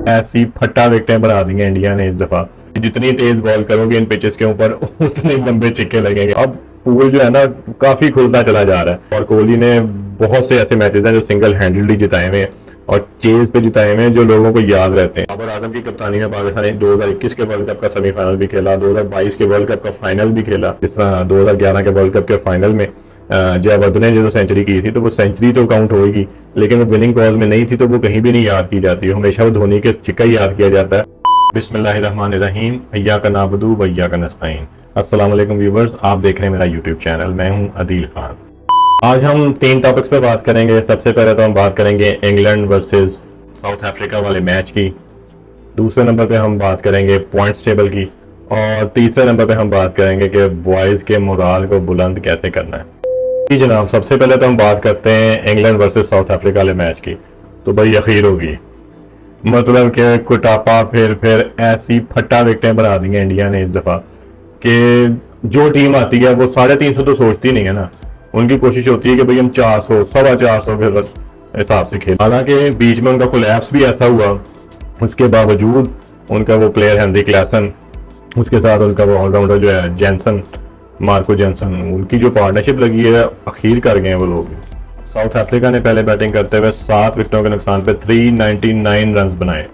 ऐसी फट्टा विकेटें बना दी हैं इंडिया ने इस दफा। जितनी तेज बॉल करोगे इन पिचेस के ऊपर उतने लंबे छिक्के लगेंगे। अब पूल जो है ना काफी खुलता चला जा रहा है और कोहली ने बहुत से ऐसे मैचेस हैं जो सिंगल हैंडल्ड जिताए हुए हैं और चेज पे जिताए हुए हैं जो लोगों को याद रहते हैं। बाबर आजम की कप्तानी में पाकिस्तान ने 2021 के वर्ल्ड कप का सेमीफाइनल भी खेला, 2022 के वर्ल्ड कप का फाइनल भी खेला। जिस तरह 2011 के वर्ल्ड कप के फाइनल में जयवर्धन ने जो सेंचुरी की थी तो वो सेंचुरी तो काउंट होगी, लेकिन वो विनिंग कॉज में नहीं थी तो वो कहीं भी नहीं याद की जाती। हमेशा वो धोनी के छिक्का ही याद किया जाता है। बिस्मिल्लाहिर्रहमानिर्रहीम, इय्याका नअबुदु व इय्याका नस्तईन। अस्सलाम वालेकुम व्यूवर्स, आप देख रहे हैं मेरा यूट्यूब चैनल। मैं हूं अदील खान। आज हम 3 टॉपिक्स पे बात करेंगे। सबसे पहले तो हम बात करेंगे इंग्लैंड वर्सेस साउथ अफ्रीका वाले मैच की। दूसरे नंबर पे हम बात करेंगे पॉइंट्स टेबल की और तीसरे नंबर पे हम बात करेंगे कि बॉयज के मोराल को बुलंद कैसे करना है। जी जनाब, सबसे पहले तो हम बात करते हैं इंग्लैंड वर्सेस साउथ अफ्रीका वाले मैच की। तो भाई अखीर होगी, मतलब कि कुटापा फिर ऐसी फट्टा विकेटें बना दी हैं इंडिया ने इस दफा कि जो टीम आती है वो 350 तो सोचती नहीं है ना। उनकी कोशिश होती है कि भाई हम 400 450 के हिसाब से खेल। हालांकि बीच में उनका कोलैप्स भी ऐसा हुआ, उसके बावजूद उनका वो प्लेयर हेनरी क्लासन, उसके साथ उनका वो ऑलराउंडर जो है जेंसन, मार्को जेंसन, उनकी जो पार्टनरशिप लगी है अखीर कर गए हैं वो लोग। साउथ अफ्रीका ने पहले बैटिंग करते हुए 7 विकेटों के नुकसान पे 399 रन बनाए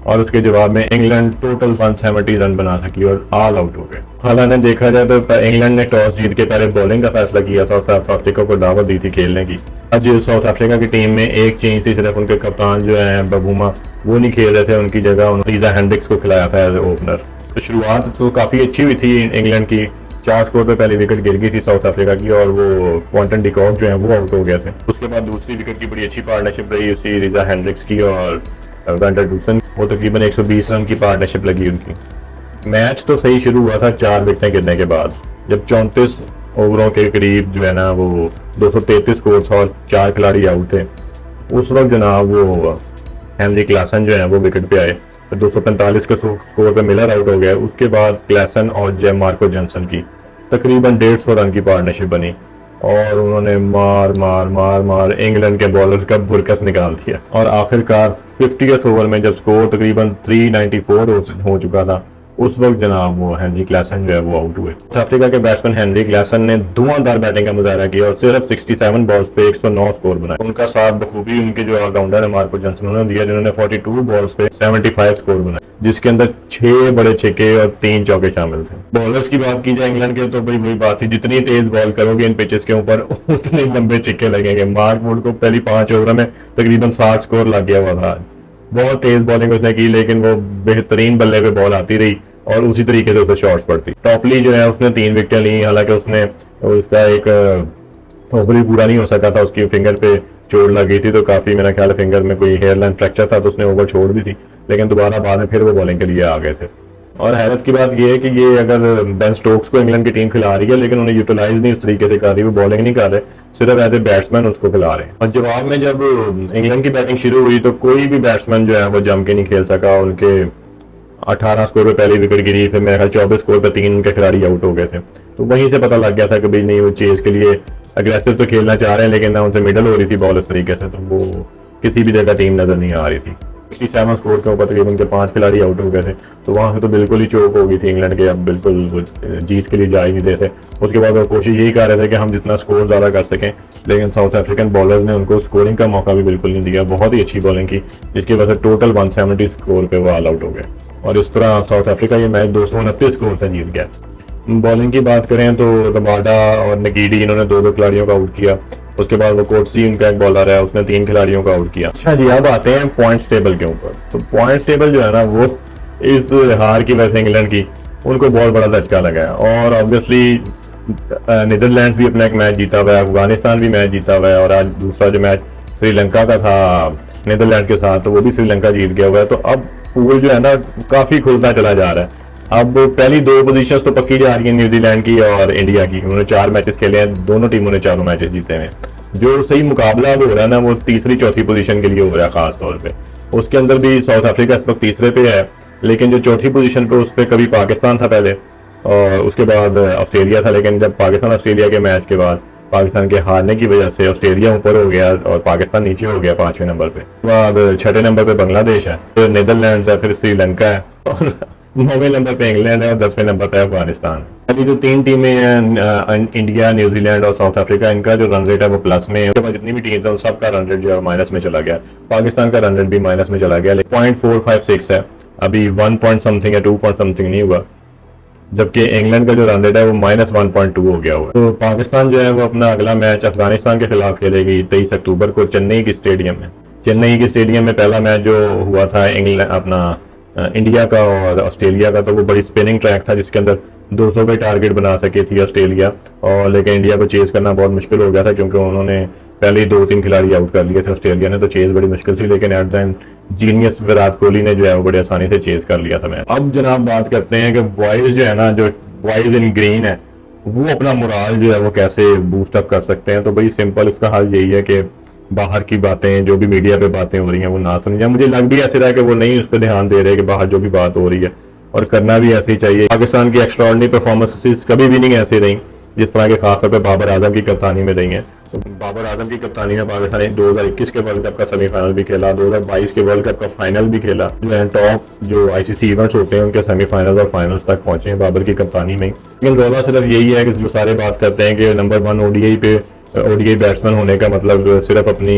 और उसके जवाब में इंग्लैंड टोटल 170 रन बना सकी और ऑल आउट हो गए। हालांकि देखा जाए तो इंग्लैंड ने टॉस जीत के पहले बॉलिंग का फैसला किया था और साउथ अफ्रीका को दावत दी थी खेलने की। आज साउथ अफ्रीका की टीम में एक चेंज थी, सिर्फ उनके कप्तान जो है बबूमा वो नहीं खेल रहे थे, उनकी जगह उन्होंने रीजा हेंड्रिक्स को खिलाया था एज ओपनर। तो शुरुआत तो काफी अच्छी हुई थी इंग्लैंड की। 4 स्कोर पे पहली विकेट गिर गई थी साउथ अफ्रीका की और वो क्वांटन डिकॉक जो है वो आउट हो गए थे। उसके बाद दूसरी विकेट की बड़ी अच्छी पार्टनरशिप रही उसी रीजा हेंड्रिक्स की और वेंडरडूसन, वो तकरीबन 120 रन की पार्टनरशिप लगी उनकी। मैच तो सही शुरू हुआ था 4 विकेटें गिरने के बाद, जब 34 ओवरों के करीब जो है ना वो 233 स्कोर था और 4 खिलाड़ी आउट थे। उस वक्त जनाब वो हेनरी क्लासन जो है वो विकेट पे आए, 245 के स्कोर पे मिलर आउट हो गया। उसके बाद क्लासन और मार्को जेंसन की तकरीबन 150 रन की पार्टनरशिप बनी और उन्होंने मार इंग्लैंड के बॉलर्स का बुरकस निकाल दिया और आखिरकार 50th ओवर में जब स्कोर तकरीबन 394 हो चुका था उस वक्त जनाब वो हेनरी क्लासन जो है वो आउट हुए। साउथ अफ्रीका के बैट्समैन हेनरी क्लासन ने धुआंधार बैटिंग का मुजाहरा किया और सिर्फ 67 बॉल्स पे 109 स्कोर बनाए। उनका साथ बखूबी उनके जो ऑलराउंडर है मार्को जेंसन उन्होंने दिया, जिन्होंने 42 बॉल्स पे 75 स्कोर बनाए, जिसके अंदर 6 बड़े छक्के और 3 चौके शामिल थे। बॉलर्स की बात की जाए इंग्लैंड के तो भाई वही बात थी, जितनी तेज बॉल करोगे इन पिचेस के ऊपर उतने लंबे छिक्के लगेंगे। मार्क वुड को पहली 5 ओवर में तकरीबन 60 स्कोर लग गया हुआ था। बहुत तेज बॉलिंग उसने की लेकिन वो बेहतरीन बल्ले पे बॉल आती रही और उसी तरीके से उसे शॉट्स पड़ती। टॉपली जो है उसने 3 विकेटें ली, हालांकि उसने उसका एक ओवर ही पूरा नहीं हो सका था, उसकी फिंगर पे चोट लग गई थी तो काफी मेरा ख्याल फिंगर में कोई हेयरलाइन फ्रैक्चर था तो उसने ओवर छोड़ दी थी, लेकिन दोबारा बाद में फिर वो बॉलिंग के लिए आ गए थे। और हैरत की बात यह है कि ये अगर बेन स्टोक्स को इंग्लैंड की टीम खिला रही है लेकिन उन्हें यूटिलाइज नहीं उस तरीके से कर रही, वो बॉलिंग नहीं कर रहे, सिर्फ एज ए बैट्समैन उसको खिला रहे हैं। और जवाब में जब इंग्लैंड की बैटिंग शुरू हुई तो कोई भी बैट्समैन जो है वो जम के नहीं खेल सका। उनके 18 स्कोर पे पहली विकेट गिरी, फिर मेरे ख्याल 24 स्कोर पे 3 उनके खिलाड़ी आउट हो गए थे। तो वहीं से पता लग गया था कि भाई नहीं वो चेज के लिए अग्रेसिव तो खेलना चाह रहे हैं लेकिन ना उनसे मिडल हो रही थी बॉल इस तरीके से, तो वो किसी भी जगह टीम नजर नहीं आ रही थी। 67 स्कोर के ऊपर तकरीबन उनके 5 खिलाड़ी आउट हो गए थे, तो वहां से तो बिल्कुल ही चौक हो गई थी इंग्लैंड के, अब बिल्कुल जीत के लिए जा ही नहीं देते। उसके बाद वो कोशिश यही कर रहे थे कि हम जितना स्कोर ज्यादा कर सकें, लेकिन साउथ अफ्रीकन बॉलर्स ने उनको स्कोरिंग का मौका भी बिल्कुल नहीं दिया। बहुत ही अच्छी बॉलिंग की जिसकी वजह से टोटल 170 स्कोर पे वो ऑल आउट हो गए और इस तरह साउथ अफ्रीका ये मैच 229 स्कोर से जीत गया। बॉलिंग की बात करें तो रबाडा और नगीडी इन्होंने 2 खिलाड़ियों का आउट किया। उसके बाद वो कोटसी उनका एक बॉलर है, उसने 3 खिलाड़ियों का आउट किया। अच्छा जी, अब आते हैं पॉइंट्स टेबल के ऊपर। तो पॉइंट्स टेबल जो है ना वो इस हार की वजह से इंग्लैंड की उनको बहुत बड़ा धचका लगा है और ऑब्वियसली नीदरलैंड्स भी अपना एक मैच जीता हुआ है, अफगानिस्तान भी मैच जीता हुआ है और आज दूसरा जो मैच श्रीलंका का था नीदरलैंड के साथ तो वो भी श्रीलंका जीत गया हुआ है। तो अब पूल जो है ना काफी खुलता चला जा रहा है। अब पहली 2 पोजीशंस तो पक्की जा रही है न्यूजीलैंड की और इंडिया की। उन्होंने 4 मैचेस खेले हैं, दोनों टीमों ने 4 मैचेस जीते हैं। जो सही मुकाबला हो रहा है ना वो तीसरी चौथी पोजीशन के लिए हो रहा है खास तौर पे। उसके अंदर भी साउथ अफ्रीका इस वक्त तीसरे पे है, लेकिन जो चौथी पोजीशन पे उस पर कभी पाकिस्तान था पहले और उसके बाद ऑस्ट्रेलिया था, लेकिन जब पाकिस्तान ऑस्ट्रेलिया के मैच के बाद पाकिस्तान के हारने की वजह से ऑस्ट्रेलिया ऊपर हो गया और पाकिस्तान नीचे हो गया 5वें नंबर पे। बाद 6ठे नंबर पे बांग्लादेश है, फिर नीदरलैंड है, फिर श्रीलंका है और 9वें नंबर पे इंग्लैंड है और 10वें नंबर पे अफगानिस्तान। अभी जो 3 टीमें हैं इंडिया, न्यूजीलैंड और साउथ अफ्रीका, इनका जो रन रेट है वो प्लस में है। उसके बाद जितनी भी टीम है उन सबका रन रेट जो है माइनस में चला गया। पाकिस्तान का रन रेट भी माइनस में चला गया, 0.456 है, अभी 1 पॉइंट समथिंग है, 2 पॉइंट समथिंग नहीं हुआ। जबकि इंग्लैंड का जो रन रेट है वो -1.2 हो गया हुआ। तो पाकिस्तान जो है वो अपना अगला मैच अफगानिस्तान के खिलाफ खेलेगी 23 अक्टूबर को चेन्नई के स्टेडियम में। चेन्नई के स्टेडियम में पहला मैच जो हुआ था इंग्लैंड अपना इंडिया का और ऑस्ट्रेलिया का, तो वो बड़ी स्पिनिंग ट्रैक था जिसके अंदर 200 पे टारगेट बना सकी थी ऑस्ट्रेलिया, और लेकिन इंडिया को चेज करना बहुत मुश्किल हो गया था क्योंकि उन्होंने पहले ही 2-3 खिलाड़ी आउट कर लिए थे ऑस्ट्रेलिया ने, तो चेज बड़ी मुश्किल थी। लेकिन at the end genius Virat Kohli ने जो है वो बड़ी आसानी से चेज कर लिया था मैच। अब जनाब बात करते हैं कि बॉयज जो है ना, जो बॉयज इन ग्रीन है, वो अपना मोराल जो है वो कैसे बूस्ट अप कर सकते हैं। तो बड़ी सिंपल इसका हल यही है कि बाहर की बातें, जो भी मीडिया पे बातें हो रही हैं वो ना सुनी जाए। मुझे लग भी ऐसे रहा है कि वो नहीं उस पर ध्यान दे रहे कि बाहर जो भी बात हो रही है, और करना भी ऐसे ही चाहिए। पाकिस्तान की एक्स्ट्राऑर्डिनरी परफॉर्मेंसेस कभी भी नहीं ऐसी रही जिस तरह के खासतौर पर बाबर आजम की कप्तानी में रही हैं। तो बाबर आजम की कप्तानी में पाकिस्तान ने 2021 के वर्ल्ड कप का सेमीफाइनल भी खेला, 2022 के वर्ल्ड कप का फाइनल भी खेला। जो है टॉप जो आईसीसी इवेंट्स होते हैं उनके सेमीफाइनल्स और फाइनल्स तक पहुंचे हैं बाबर की कप्तानी में। लेकिन रोला सिर्फ यही है कि जो सारे बात करते हैं कि नंबर 1 ओडीआई बैट्समैन होने का मतलब सिर्फ अपनी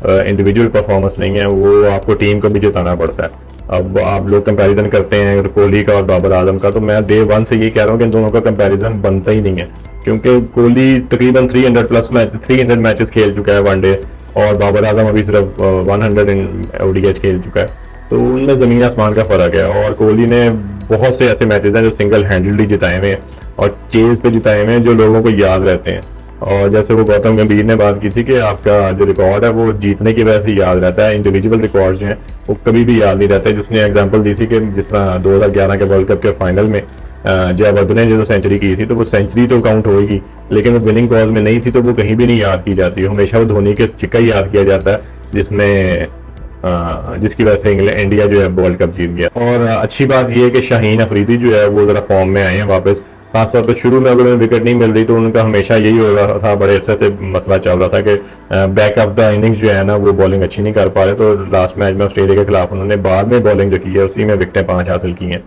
इंडिविजुअल परफॉर्मेंस नहीं है, वो आपको टीम को भी जिताना पड़ता है। अब आप लोग कंपैरिजन करते हैं कोहली का और बाबर आजम का, तो मैं डे 1 से ये कह रहा हूँ कि इन दोनों का कंपैरिजन बनता ही नहीं है, क्योंकि कोहली तकरीबन 300 मैचेस खेल चुका है वनडे, और बाबर आजम अभी सिर्फ 100 ओडीआई खेल चुका है। तो उनमें ज़मीन आसमान का फ़र्क है। और कोहली ने बहुत से ऐसे मैचेस हैं जो सिंगल हैंडल्डली जिताए हुए हैं और चेज पे जिताए हुए हैं जो लोगों को याद रहते हैं। और जैसे वो गौतम गंभीर ने बात की थी कि आपका जो रिकॉर्ड है वो जीतने की वजह से याद रहता है, इंडिविजुअल रिकॉर्ड जो हैं वो कभी भी याद नहीं रहते। जिसने एग्जांपल दी थी कि जिस तरह 2011 के वर्ल्ड कप के फाइनल में जयवर्धने ने जो सेंचुरी की थी, तो वो सेंचुरी तो काउंट होगी, लेकिन वो विनिंग कॉज में नहीं थी, तो वो कहीं भी नहीं याद की जाती। हमेशा वो धोनी के चिक्का ही याद किया जाता है जिसकी वजह से इंडिया जो है वर्ल्ड कप जीत गया। और अच्छी बात यह है कि शाहीन अफरीदी जो है वो जरा फॉर्म में आए हैं वापस। खासतौर पर शुरू में अगर उन्हें विकेट नहीं मिल रही तो उनका हमेशा यही हो रहा था, बड़े अच्छे से मसला चल रहा था कि बैक ऑफ द इनिंग्स जो है ना वो बॉलिंग अच्छी नहीं कर पा रहे। तो लास्ट मैच में ऑस्ट्रेलिया के खिलाफ उन्होंने बाद में बॉलिंग जो की है उसी में विकेटें 5 हासिल की हैं।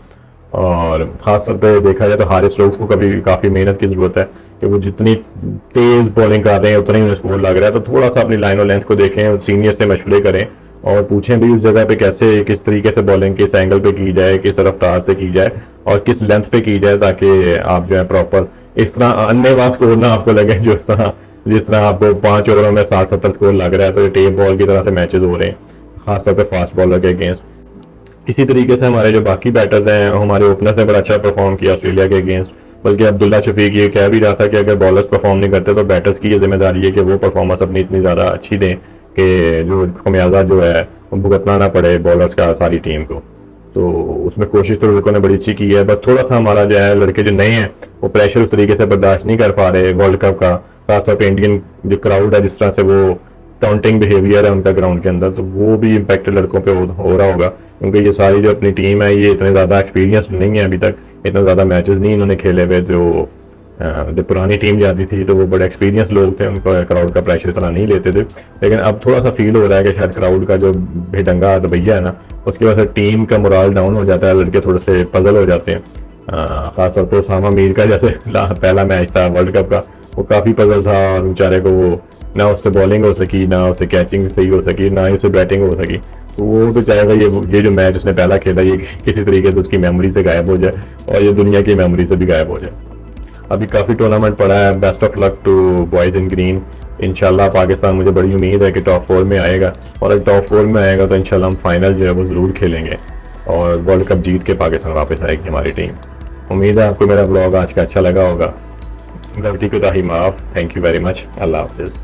और खासतौर पर देखा जाए तो हारिस रऊफ को कभी काफ़ी मेहनत की जरूरत है कि वो जितनी तेज बॉलिंग कर रहे हैं उतना ही उन्हें स्कोर लग रहा है। तो थोड़ा सा अपनी लाइन और लेंथ को देखें और सीनियर से मशवरे करें और पूछें भी उस जगह पे कैसे किस तरीके से बॉलिंग किस एंगल पे की जाए, किस रफ्तार से की जाए और किस लेंथ पे की जाए, ताकि आप जो है प्रॉपर इस तरह अन्यवास स्कोर ना आपको लगे जिस तरह आपको 5 ओवरों में 60-70 स्कोर लग रहा है। तो टेप बॉल की तरह से मैचेस हो रहे हैं खासतौर पर फास्ट बॉलर के अगेंस्ट। इसी तरीके से हमारे जो बाकी बैटर्स हैं, हमारे ओपनर्स ने बड़ा अच्छा परफॉर्म किया ऑस्ट्रेलिया के अगेंस्ट। बल्कि अब्दुल्ला शफीक ये कह भी रहा था कि अगर बॉलर्स परफॉर्म नहीं करते तो बैटर्स की ये जिम्मेदारी है कि वो परफॉर्मेंस अपनी इतनी ज़्यादा अच्छी दें कि जो खमियाजा जो है वो भुगतना ना पड़े बॉलर्स का सारी टीम को। तो उसमें कोशिश तो लड़कों ने बड़ी अच्छी की है, बस थोड़ा सा हमारा जो है लड़के जो नए हैं वो प्रेशर उस तरीके से बर्दाश्त नहीं कर पा रहे वर्ल्ड कप का। खासतौर पर इंडियन जो क्राउड है जिस तरह से वो टाउंटिंग बिहेवियर है उनका ग्राउंड के अंदर, तो वो भी इम्पैक्ट लड़कों पे हो रहा होगा, क्योंकि ये सारी जो अपनी टीम है ये इतने ज़्यादा एक्सपीरियंस नहीं है अभी तक, इतना ज़्यादा मैचेस नहीं इन्होंने खेले हुए। जो पुरानी टीम जाती थी तो वो बड़े एक्सपीरियंस लोग थे, उनको क्राउड का प्रेशर इतना नहीं लेते थे। लेकिन अब थोड़ा सा फील हो रहा है कि शायद क्राउड का जो बेढंगा रवैया है ना उसकी वजह से टीम का मोराल डाउन हो जाता है, लड़के थोड़े से पजल हो जाते हैं। खासतौर पर उसामा मीर का जैसे पहला मैच था वर्ल्ड कप का, वो काफ़ी पजल था और बेचारे को वो ना उससे बॉलिंग हो सकी, ना उससे कैचिंग सही हो सकी, ना ही उससे बैटिंग हो सकी। तो वो तो चाहेगा ये जो मैच उसने पहला खेला ये किसी तरीके से उसकी मेमोरी से गायब हो जाए और ये दुनिया की मेमोरी से भी गायब हो जाए। अभी काफ़ी टूर्नामेंट पड़ा है, best of luck to boys in green. इंशाल्लाह पाकिस्तान, मुझे बड़ी उम्मीद है कि टॉप 4 में आएगा, और अगर टॉप 4 में आएगा तो इंशाल्लाह हम फाइनल जो है वो ज़रूर खेलेंगे और वर्ल्ड कप जीत के पाकिस्तान वापस आएगी हमारी टीम। उम्मीद है आपको मेरा ब्लॉग आज का अच्छा लगा होगा। गलती को ताही माफ़। Thank you very much. अल्लाह हाफिज़।